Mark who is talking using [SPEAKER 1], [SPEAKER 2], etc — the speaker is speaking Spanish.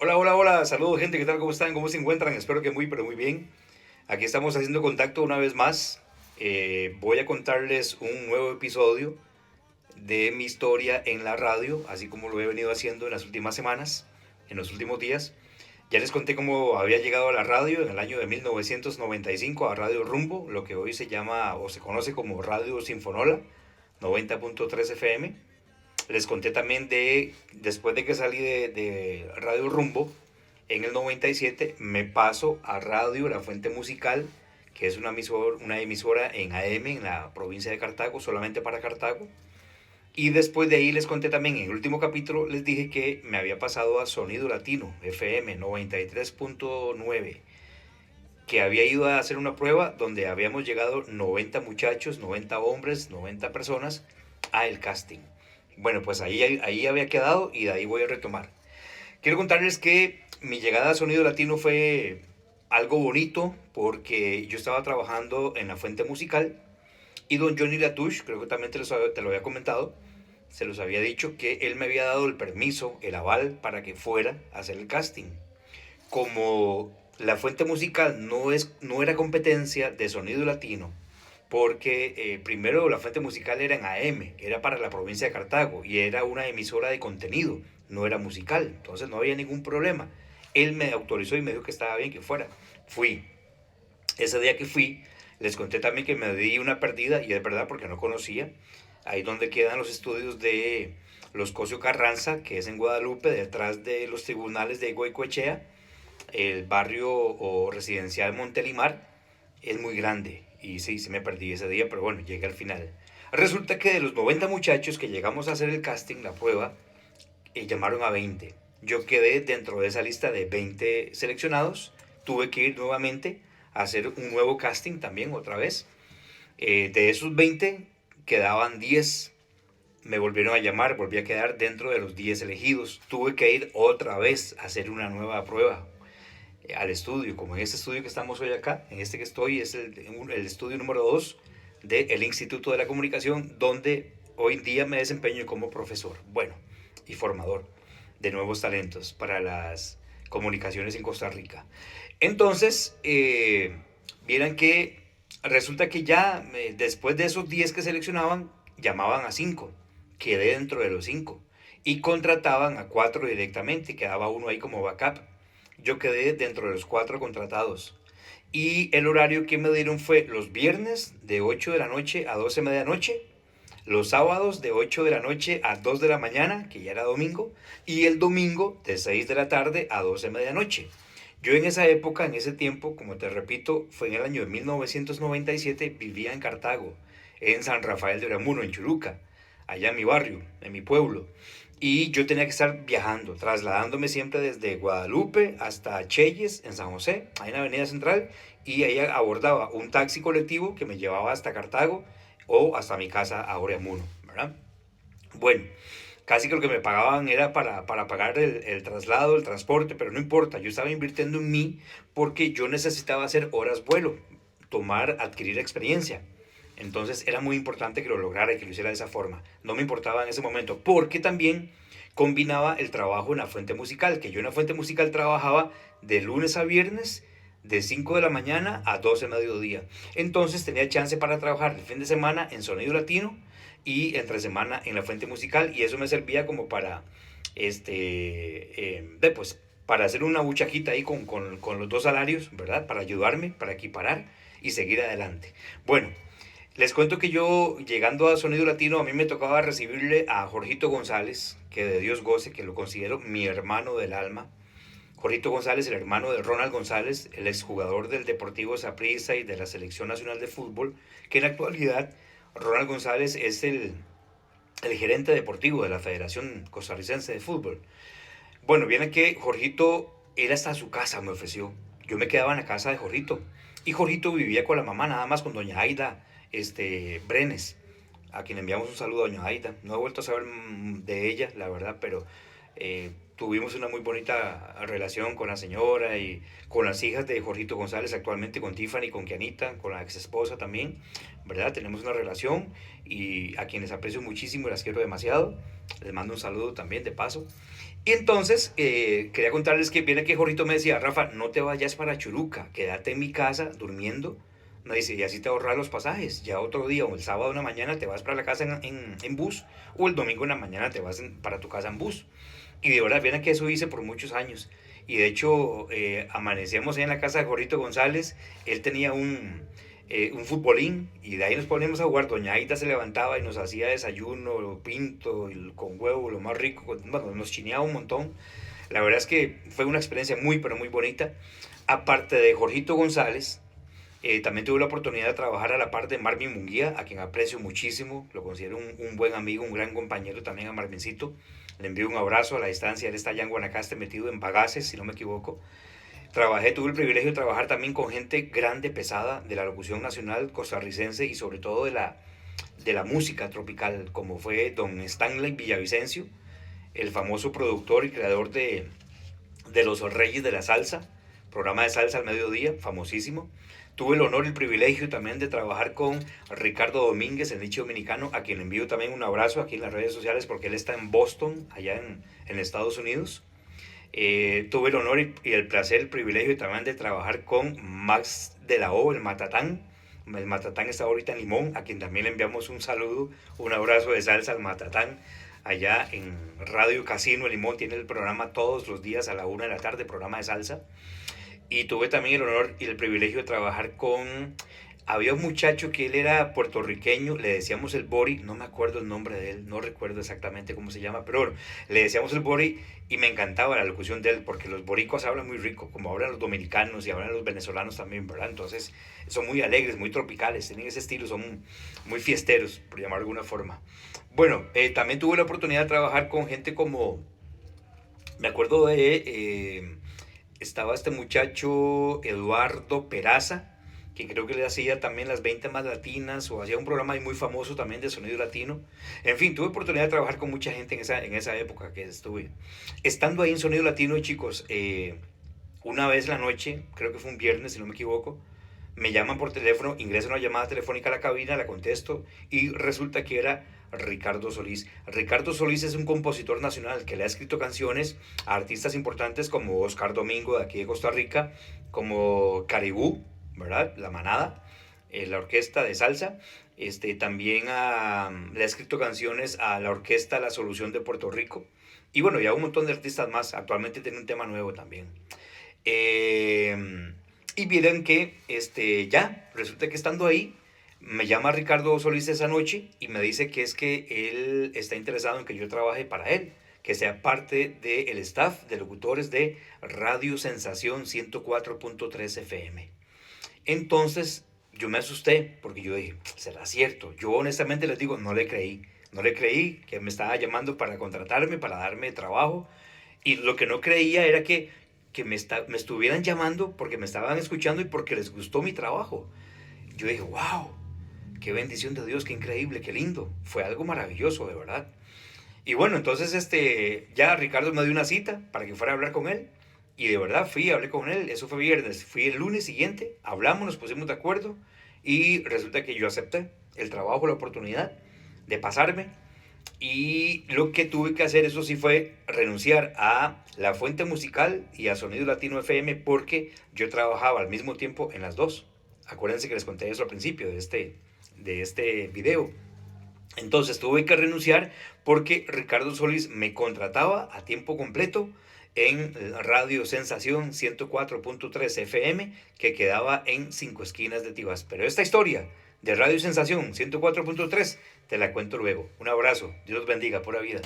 [SPEAKER 1] Hola, hola, hola, saludos gente, ¿qué tal? ¿Cómo están? ¿Cómo se encuentran? Espero que muy, pero muy bien. Aquí estamos haciendo contacto una vez más. Voy a contarles un nuevo episodio de mi historia en la radio, así como lo he venido haciendo en las últimas semanas, en los últimos días. Ya les conté cómo había llegado a la radio en el año de 1995 a Radio Rumbo, lo que hoy se llama o se conoce como Radio Sinfonola 90.3 FM. Les conté también después de que salí de Radio Rumbo, en el 97 me paso a Radio La Fuente Musical, que es una emisora en AM en la provincia de Cartago, solamente para Cartago. Y después de ahí les conté también, en el último capítulo les dije que me había pasado a Sonido Latino, FM 93.9, que había ido a hacer una prueba donde habíamos llegado 90 muchachos, 90 hombres, 90 personas a el casting. Bueno, pues ahí había quedado y de ahí voy a retomar. Quiero contarles que mi llegada a Sonido Latino fue algo bonito porque yo estaba trabajando en la fuente musical y don Johnny Latouche, creo que también te lo había comentado, se los había dicho que él me había dado el permiso, el aval para que fuera a hacer el casting. Como la fuente musical no era competencia de Sonido Latino, porque primero la fuente musical era en AM, era para la provincia de Cartago y era una emisora de contenido, no era musical, entonces no había ningún problema. Él me autorizó y me dijo que estaba bien que fuera. Fui. Ese día que fui, les conté también que me di una perdida, y es verdad porque no conocía, ahí donde quedan los estudios de Los Cosio Carranza, que es en Guadalupe, detrás de los tribunales de Goicoechea, el barrio o residencial Montelimar, es muy grande. Y sí, se me perdí ese día, pero bueno, llegué al final. Resulta que de los 90 muchachos que llegamos a hacer el casting, la prueba, llamaron a 20. Yo quedé dentro de esa lista de 20 seleccionados. Tuve que ir nuevamente a hacer un nuevo casting también, otra vez. De esos 20, quedaban 10. Me volvieron a llamar, volví a quedar dentro de los 10 elegidos. Tuve que ir otra vez a hacer una nueva prueba al estudio, como en este estudio que estamos hoy acá, en este que estoy, es el estudio número 2 del Instituto de la Comunicación, donde hoy en día me desempeño como profesor, bueno, y formador de nuevos talentos para las comunicaciones en Costa Rica. Entonces, vieran que resulta que ya después de esos 10 que seleccionaban, llamaban a 5, quedé dentro de los 5 y contrataban a 4 directamente, quedaba uno ahí como backup. Yo quedé dentro de los 4 contratados. Y el horario que me dieron fue los viernes de 8 de la noche a 12 de medianoche, los sábados de 8 de la noche a 2 de la mañana, que ya era domingo, y el domingo de 6 de la tarde a 12 de medianoche. Yo en esa época, en ese tiempo, como te repito, fue en el año de 1997, vivía en Cartago, en San Rafael de Oramuno, en Churuca, allá en mi barrio, en mi pueblo. Y yo tenía que estar viajando, trasladándome siempre desde Guadalupe hasta Chelles, en San José, ahí en la Avenida Central, y ahí abordaba un taxi colectivo que me llevaba hasta Cartago o hasta mi casa a Oreamuno, ¿verdad? Bueno, casi que lo que me pagaban era para pagar el traslado, el transporte, pero no importa, yo estaba invirtiendo en mí porque yo necesitaba hacer horas vuelo, adquirir experiencia. Entonces era muy importante que lo lograra y que lo hiciera de esa forma. No me importaba en ese momento, porque también combinaba el trabajo en la fuente musical, que yo en la fuente musical trabajaba de lunes a viernes, de 5 de la mañana a 12 de mediodía. Entonces tenía chance para trabajar el fin de semana en Sonido Latino y entre semana en la fuente musical, y eso me servía como para, pues, para hacer una buchajita ahí con los dos salarios, ¿verdad? Para ayudarme, para equiparar y seguir adelante. Bueno, les cuento que yo, llegando a Sonido Latino, a mí me tocaba recibirle a Jorgito González, que de Dios goce, que lo considero mi hermano del alma. Jorgito González, el hermano de Ronald González, el exjugador del Deportivo Saprissa y de la Selección Nacional de Fútbol, que en la actualidad Ronald González es el gerente deportivo de la Federación Costarricense de Fútbol. Bueno, viene que Jorgito, él hasta su casa me ofreció. Yo me quedaba en la casa de Jorgito. Y Jorgito vivía con la mamá, nada más con doña Aida Brenes, a quien enviamos un saludo a doña Aida. No he vuelto a saber de ella, la verdad, pero tuvimos una muy bonita relación con la señora y con las hijas de Jorgito González, actualmente con Tiffany, con Kianita, con la ex esposa también, ¿verdad? Tenemos una relación y a quienes aprecio muchísimo y las quiero demasiado. Les mando un saludo también de paso. Y entonces, quería contarles que viene que Jorrito me decía, Rafa, no te vayas para Churuca, quédate en mi casa durmiendo. Me dice, y así te ahorras los pasajes. Ya otro día, o el sábado en la mañana, te vas para la casa en bus, o el domingo en la mañana te vas para tu casa en bus. Y de verdad, viene que eso hice por muchos años. Y de hecho, amanecíamos ahí en la casa de Jorrito González. Él tenía un futbolín y de ahí nos poníamos a jugar. Doña Aida se levantaba y nos hacía desayuno, pinto, con huevo, lo más rico. Bueno, nos chineaba un montón. La verdad es que fue una experiencia muy, pero muy bonita. Aparte de Jorgito González, también tuve la oportunidad de trabajar a la par de Marvin Munguía, a quien aprecio muchísimo. Lo considero un buen amigo, un gran compañero también a Marvincito. Le envío un abrazo a la distancia. Él está allá en Guanacaste, metido en Bagaces, si no me equivoco. Tuve el privilegio de trabajar también con gente grande, pesada, de la locución nacional costarricense y sobre todo de la música tropical, como fue don Stanley Villavicencio, el famoso productor y creador de Los Reyes de la Salsa, programa de salsa al mediodía, famosísimo. Tuve el honor y el privilegio también de trabajar con Ricardo Domínguez, el nicho dominicano, a quien le envío también un abrazo aquí en las redes sociales porque él está en Boston, allá en Estados Unidos. Tuve el honor y el placer, el privilegio también de trabajar con Max de la O, el Matatán. El Matatán está ahorita en Limón, a quien también le enviamos un saludo, un abrazo de salsa al Matatán. Allá en Radio Casino Limón tiene el programa todos los días a la 1 de la tarde, programa de salsa. Y tuve también el honor y el privilegio de trabajar con... Había un muchacho que él era puertorriqueño, le decíamos el Bori, no me acuerdo el nombre de él, no recuerdo exactamente cómo se llama, pero le decíamos el Bori y me encantaba la locución de él, porque los boricuas hablan muy rico, como hablan los dominicanos y hablan los venezolanos también, ¿verdad? Entonces son muy alegres, muy tropicales, tienen ese estilo, son muy fiesteros, por llamar de alguna forma. Bueno, también tuve la oportunidad de trabajar con gente como, me acuerdo estaba este muchacho Eduardo Peraza, que creo que le hacía también las 20 más latinas o hacía un programa ahí muy famoso también de sonido latino. En fin, tuve oportunidad de trabajar con mucha gente en esa época que estuve. Estando ahí en sonido latino, chicos, una vez la noche, creo que fue un viernes si no me equivoco, me llaman por teléfono, ingreso una llamada telefónica a la cabina, la contesto y resulta que era Ricardo Solís. Ricardo Solís es un compositor nacional que le ha escrito canciones a artistas importantes como Oscar Domingo de aquí de Costa Rica, como Caribú, ¿verdad? La Manada, la orquesta de salsa. También le ha escrito canciones a la orquesta La Solución de Puerto Rico. Y bueno, ya un montón de artistas más. Actualmente tiene un tema nuevo también. Y miren que ya, resulta que estando ahí, me llama Ricardo Solís esa noche y me dice que es que él está interesado en que yo trabaje para él, que sea parte del staff de locutores de Radio Sensación 104.3 FM. Entonces yo me asusté porque yo dije, ¿será cierto? Yo honestamente les digo, no le creí que me estaba llamando para contratarme, para darme trabajo. Y lo que no creía era que me estuvieran llamando porque me estaban escuchando y porque les gustó mi trabajo. Yo dije, wow, qué bendición de Dios, qué increíble, qué lindo. Fue algo maravilloso, de verdad. Y bueno, entonces ya Ricardo me dio una cita para que fuera a hablar con él. Y de verdad hablé con él, eso fue viernes. Fui el lunes siguiente, hablamos, nos pusimos de acuerdo y resulta que yo acepté el trabajo, la oportunidad de pasarme. Y lo que tuve que hacer, eso sí, fue renunciar a La Fuente Musical y a Sonido Latino FM porque yo trabajaba al mismo tiempo en las dos. Acuérdense que les conté eso al principio de este video. Entonces tuve que renunciar porque Ricardo Solís me contrataba a tiempo completo en Radio Sensación 104.3 FM que quedaba en Cinco Esquinas de Tibás. Pero esta historia de Radio Sensación 104.3 te la cuento luego. Un abrazo, Dios los bendiga, pura vida.